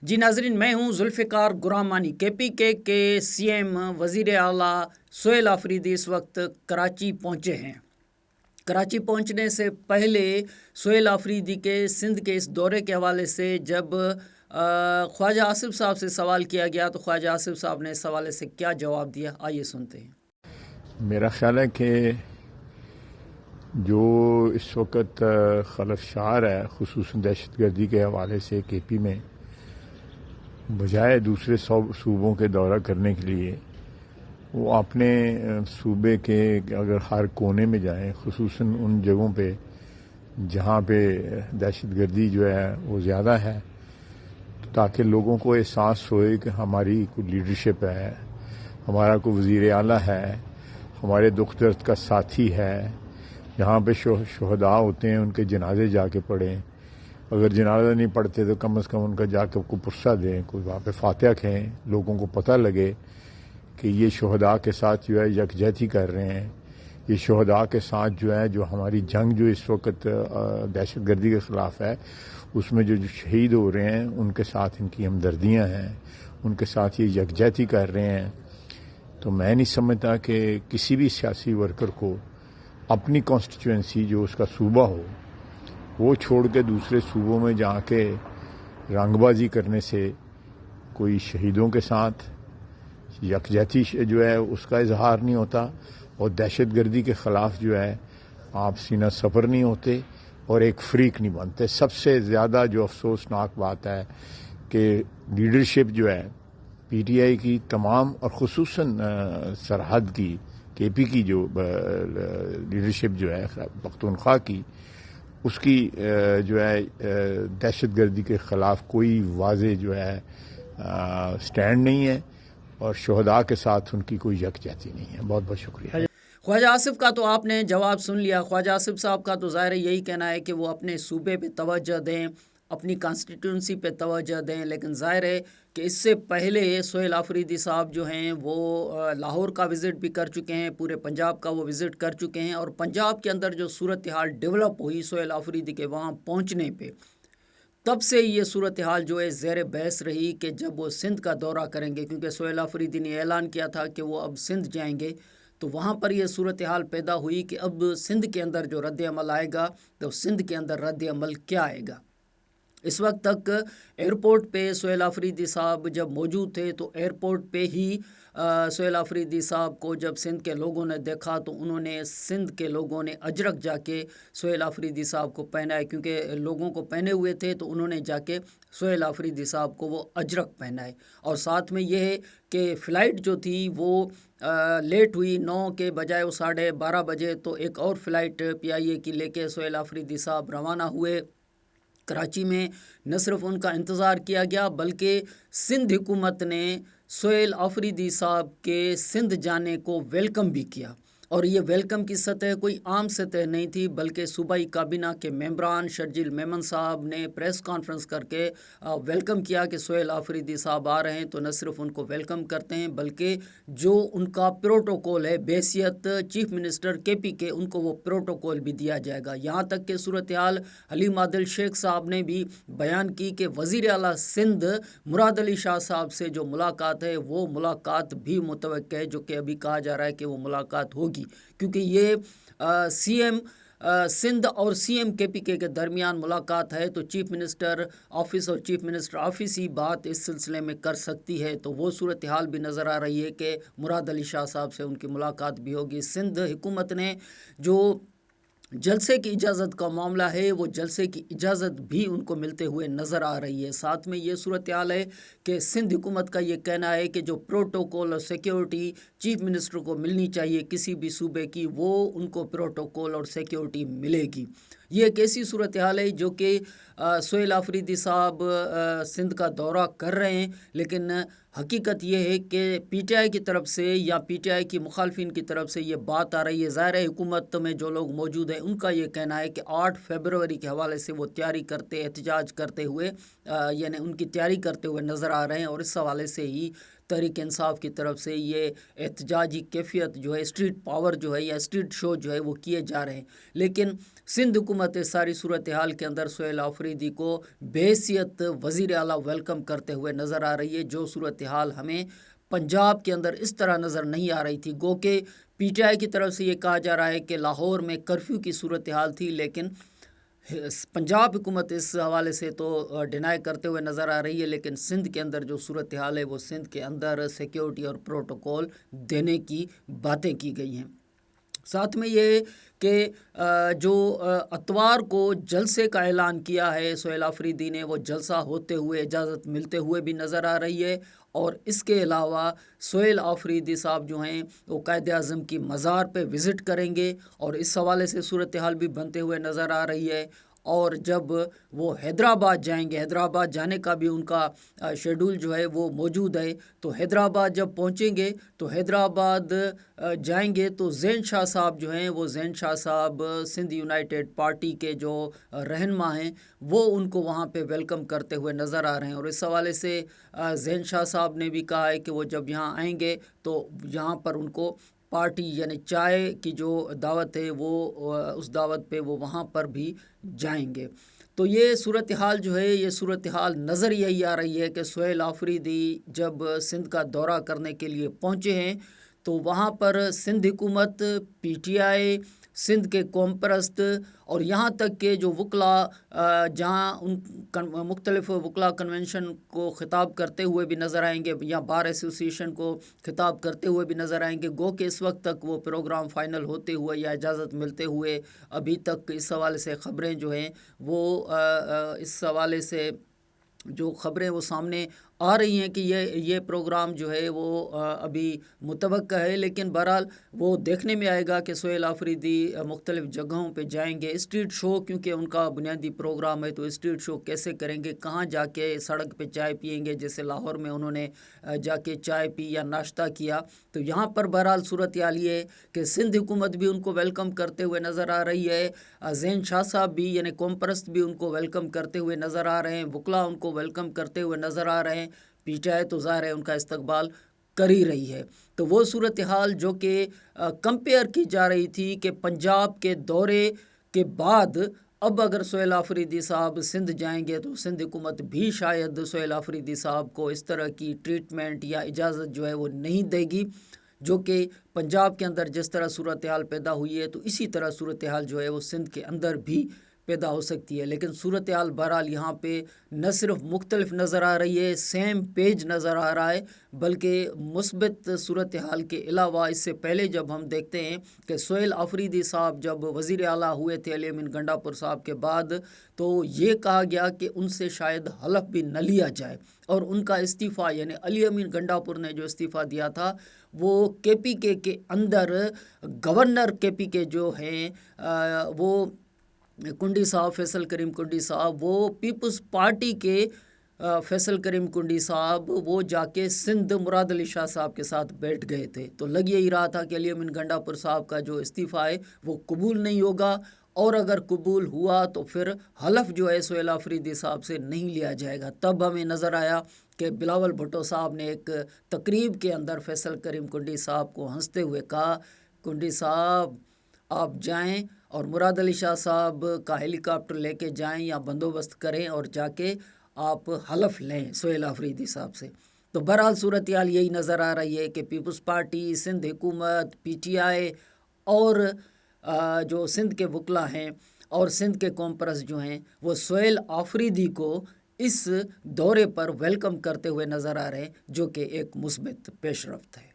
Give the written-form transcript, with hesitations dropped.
जी नाजरीन, मैं हूं जुल्फ़िकार गुरामानी। KPK के CM वज़ीर आला सोहेल आफरीदी इस वक्त कराची पहुंचे हैं। कराची पहुंचने से पहले सोहेल आफरीदी के सिंध के इस दौरे के हवाले से जब ख्वाजा आसिफ साहब से सवाल किया गया तो ख्वाजा आसिफ साहब ने इस हवाले से क्या जवाब दिया, आइए सुनते हैं। मेरा ख्याल है कि जो इस वक्त खलफशार है खुसूसन दहशतगर्दी के हवाले से KP में, बजाय दूसरे सूबों के दौरा करने के लिए वो अपने सूबे के अगर हर कोने में जाएं, खुसूसन उन जगहों पे जहाँ पे दहशतगर्दी जो है वो ज़्यादा है, ताकि लोगों को एहसास होए कि हमारी कोई लीडरशिप है, हमारा कोई वज़ीर आला है, हमारे दुख दर्द का साथी है। जहाँ पे शुहदा होते हैं उनके जनाजे जाके पढ़ें, अगर जनाजा नहीं पढ़ते तो कम से कम उनका जाकर को पुरसा दें, कोई वहाँ पे फातिहा कहें, लोगों को पता लगे कि ये शुहदा के साथ जो है यकजहती कर रहे हैं। ये शुहदा के साथ जो है जो हमारी जंग जो इस वक्त दहशतगर्दी के ख़िलाफ़ है उसमें जो शहीद हो रहे हैं उनके साथ इनकी हमदर्दियाँ हैं, उनके साथ ये यकजहती कर रहे हैं। तो मैं नहीं समझता कि किसी भी सियासी वर्कर को अपनी कॉन्स्टिट्यूएंसी जो उसका सूबा हो वो छोड़ के दूसरे सूबों में जाके रंगबाजी करने से कोई शहीदों के साथ यकजहती जो है उसका इजहार नहीं होता और दहशतगर्दी के ख़िलाफ़ जो है आप सीना सफ़र नहीं होते और एक फ्रीक नहीं बनते। सबसे ज़्यादा जो अफसोसनाक बात है कि लीडरशिप जो है PTI की तमाम और खुसूसन सरहद की KP की जो लीडरशिप जो है पख्तूनख्वा की, उसकी जो है दहशतगर्दी के ख़िलाफ़ कोई वाज़े जो है स्टैंड नहीं है और शुहदा के साथ उनकी कोई यकजहती नहीं है। बहुत बहुत शुक्रिया। ख्वाजा आसिफ का तो आपने जवाब सुन लिया। ख्वाजा आसिफ साहब का तो ज़ाहिर यही कहना है कि वो अपने सूबे पे तवज्जो दें, अपनी कॉन्स्टिट्यूंसी पे तवज्जो दें, लेकिन ज़ाहिर है कि इससे पहले सोहेल आफरीदी साहब जो हैं वो लाहौर का विज़िट भी कर चुके हैं, पूरे पंजाब का वो विज़िट कर चुके हैं और पंजाब के अंदर जो सूरत हाल डेवलप हुई सोहेल आफरीदी के वहाँ पहुँचने पे, तब से ये सूरत हाल जो है ज़ेर बहस रही कि जब वो सिंध का दौरा करेंगे, क्योंकि सोहेल आफरीदी ने ऐलान किया था कि वो अब सिंध जाएंगे, तो वहाँ पर यह सूरत हाल पैदा हुई कि अब सिंध के अंदर जो रद्द अमल आएगा तो सिंध के अंदर रद्द अमल क्या आएगा। इस वक्त तक एयरपोर्ट पे सोहेल आफरीदी साहब जब मौजूद थे तो एयरपोर्ट पे ही सोहेल आफरीदी साहब को जब सिंध के लोगों ने देखा तो उन्होंने सिंध के लोगों ने अजरक जाके सोहेल आफरीदी साहब को पहनाए, क्योंकि लोगों को पहने हुए थे तो उन्होंने जाके सोहेल आफरीदी साहब को वो अजरक पहनाए। और साथ में ये है कि फ़्लाइट जो थी वो लेट हुई, 9 के बजाय वो 12:30 बजे तो एक और फ़्लाइट PIA की लेके सोहेल आफरीदी साहब रवाना हुए। कराची में न सिर्फ उनका इंतज़ार किया गया बल्कि सिंध हुकूमत ने सोहेल आफरीदी साहब के सिंध जाने को वेलकम भी किया। और ये वेलकम की सतह कोई आम सतह नहीं थी, बल्कि सूबाई काबीना के मेंबरान शर्जील मेमन साहब ने प्रेस कॉन्फ्रेंस करके वेलकम किया कि सोहेल आफरीदी साहब आ रहे हैं। तो न सिर्फ उनको वेलकम करते हैं बल्कि जो उनका प्रोटोकॉल है बेहसियत चीफ मिनिस्टर KP के, उनको वो प्रोटोकॉल भी दिया जाएगा। यहाँ तक कि सूरत हाल हलीम आदिल शेख साहब ने भी बयान की कि वज़ीर आला सिंध मुराद अली शाह साहब से जो मुलाकात है वो मुलाकात भी मुतवक्किल है, जो कि अभी कहा जा रहा है कि वो मुलाकात होगी, क्योंकि ये CM सिंध और CM KPK के दरमियान मुलाकात है तो चीफ मिनिस्टर ऑफिस और चीफ मिनिस्टर ऑफिस ही बात इस सिलसिले में कर सकती है। तो वो सूरत हाल भी नज़र आ रही है कि मुराद अली शाह साहब से उनकी मुलाकात भी होगी। सिंध हुकूमत ने जो जलसे की इजाज़त का मामला है वो जलसे की इजाज़त भी उनको मिलते हुए नज़र आ रही है। साथ में ये सूरत हाल है कि सिंध हुकूमत का ये कहना है कि जो प्रोटोकॉल और सिक्योरिटी चीफ मिनिस्टर को मिलनी चाहिए किसी भी सूबे की, वो उनको प्रोटोकॉल और सिक्योरिटी मिलेगी। ये एक ऐसी सूरत हाल है जो कि सोहेल आफरीदी साहब सिंध का दौरा कर रहे हैं, लेकिन हकीकत ये है कि PTI की तरफ से या PTI की मुखालफिन की तरफ से ये बात आ रही है। ज़ाहिर है हुकूमत में जो लोग मौजूद हैं उनका ये कहना है कि 8 फरवरी के हवाले से वो तैयारी करते एहतजाज करते हुए यानी उनकी तैयारी करते हुए नज़र आ रहे हैं और इस हवाले से ही तहरीक इंसाफ की तरफ से ये एहतजाजी कैफियत जो है, स्ट्रीट पावर जो है या स्ट्रीट शो जो है वो किए जा रहे हैं। लेकिन सिंध हुकूमत इस सारी सूरत हाल के अंदर सुहेल आफरीदी को बेहसियत वज़ीर आला वेलकम करते हुए नज़र आ रही है, जो सूरत हाल हमें पंजाब के अंदर इस तरह नज़र नहीं आ रही थी। गो के PTI की तरफ से ये कहा जा रहा है कि लाहौर में कर्फ्यू की सूरत हाल थी, लेकिन पंजाब हुकूमत इस हवाले से तो डिनाई करते हुए नज़र आ रही है। लेकिन सिंध के अंदर जो सूरत हाल है वो सिंध के अंदर सिक्योरिटी और प्रोटोकॉल देने की बातें की गई हैं। साथ में ये कि जो अतवार को जलसे का ऐलान किया है सुहेल आफरीदी ने, वो जलसा होते हुए इजाज़त मिलते हुए भी नज़र आ रही है। और इसके अलावा सुहेल आफरीदी साहब जो हैं वो कायद आज़म की मज़ार पे विज़िट करेंगे और इस हवाले से सूरत हाल भी बनते हुए नज़र आ रही है। और जब वो हैदराबाद जाएंगे, हैदराबाद जाने का भी उनका शेड्यूल जो है वो मौजूद है। तो हैदराबाद जब पहुंचेंगे तो हैदराबाद जाएंगे तो ज़ैन शाह साहब जो हैं, वो ज़ैन शाह साहब सिंध यूनाइटेड पार्टी के जो रहनुमा हैं, वो उनको वहाँ पे वेलकम करते हुए नज़र आ रहे हैं। और इस हवाले से ज़ैन शाह साहब ने भी कहा है कि वो जब यहाँ आएंगे तो यहाँ पर उनको पार्टी यानी चाय की जो दावत है वो उस दावत पे वो वहाँ पर भी जाएंगे। तो ये सूरत हाल जो है, ये सूरत हाल नज़र यही आ रही है कि सुहेल आफरीदी जब सिंध का दौरा करने के लिए पहुँचे हैं तो वहाँ पर सिंध हुकूमत, PTI, सिंध के कौम परस्त और यहाँ तक के जो वकला जहाँ उन मुख्तलिफ वकला कन्वेंशन को ख़िताब करते हुए भी नज़र आएंगे या बार एसोसिएशन को ख़िताब करते हुए भी नज़र आएंगे। गो कि इस वक्त तक वो प्रोग्राम फ़ाइनल होते हुए या इजाज़त मिलते हुए अभी तक इस हवाले से ख़बरें जो हैं वो इस हवाले से जो ख़बरें वो सामने आ रही हैं कि ये प्रोग्राम जो है वो अभी मुतवक्का है। लेकिन बहरहाल वो देखने में आएगा कि सुहेल आफरीदी मुख्तलिफ़ जगहों पे जाएंगे। स्ट्रीट शो क्योंकि उनका बुनियादी प्रोग्राम है, तो स्ट्रीट शो कैसे करेंगे, कहाँ जाके सड़क पे चाय पिएंगे, जैसे लाहौर में उन्होंने जाके चाय पी या नाश्ता किया। तो यहाँ पर बहरहाल सूरत हाल ये है कि सिंध हुकूमत भी उनको वेलकम करते हुए नज़र आ रही है। ज़ैन शाह साहब भी यानी कौम परस्त भी उनको वेलकम करते हुए नज़र आ रहे हैं, वकला उनको वेलकम करते हुए नज़र आ रहे हैं। PTI तो ज़ाहिर है उनका इस्तकबाल कर ही रही है। तो वो सूरत हाल जो कि कंपेयर की जा रही थी कि पंजाब के दौरे के बाद अब अगर सुहेल आफरीदी साहब सिंध जाएंगे तो सिंध हुकूमत भी शायद सुहेल आफरीदी साहब को इस तरह की ट्रीटमेंट या इजाज़त जो है वो नहीं देगी, जो कि पंजाब के अंदर जिस तरह सूरत हाल पैदा हुई है तो इसी तरह सूरत हाल जो है वो सिंध के अंदर भी पैदा हो सकती है। लेकिन सूरत हाल बहरहाल यहाँ पे न सिर्फ मुख्तलिफ नज़र आ रही है, सेम पेज नज़र आ रहा है, बल्कि मुस्बत सूरत हाल के अलावा इससे पहले जब हम देखते हैं कि सुहेल आफरीदी साहब जब वज़ीर आला हुए थे अली अमीन गंडापुर साहब के बाद, तो ये कहा गया कि उनसे शायद हलफ भी न लिया जाए और उनका इस्तीफ़ा यानी अली अमीन गंडापुर ने जो इस्तीफ़ा दिया था वो KPK के अंदर गवर्नर KPK जो हैं वो कुंडी साहब, फैसल करीम कुंडी साहब, वो पीपल्स पार्टी के फैसल करीम कुंडी साहब वो जाके सिंध मुराद अली शाह साहब के साथ बैठ गए थे। तो लग यही रहा था कि अली अमीन गंडापुर साहब का जो इस्तीफ़ा है वो कबूल नहीं होगा, और अगर कबूल हुआ तो फिर हलफ जो है सुहेल आफरीदी साहब से नहीं लिया जाएगा। तब हमें नज़र आया कि बिलावल भुट्टो साहब ने एक तकरीब के अंदर फैसल करीम कुंडी साहब को हंसते हुए कहा, कुंडी साहब आप जाएं और मुराद अली शाह साहब का हेलीकॉप्टर लेके जाएं या बंदोबस्त करें और जाके आप हलफ लें सुहेल आफरीदी साहब से। तो बहरहाल सूरत हाल यही नज़र आ रही है कि पीपल्स पार्टी, सिंध हुकूमत, PTI और जो सिंध के वकला हैं और सिंध के कौम परस्त जो हैं वो सुहेल आफरीदी को इस दौरे पर वेलकम करते हुए नज़र आ रहे हैं, जो कि एक मुस्बत पेशरफ्त है।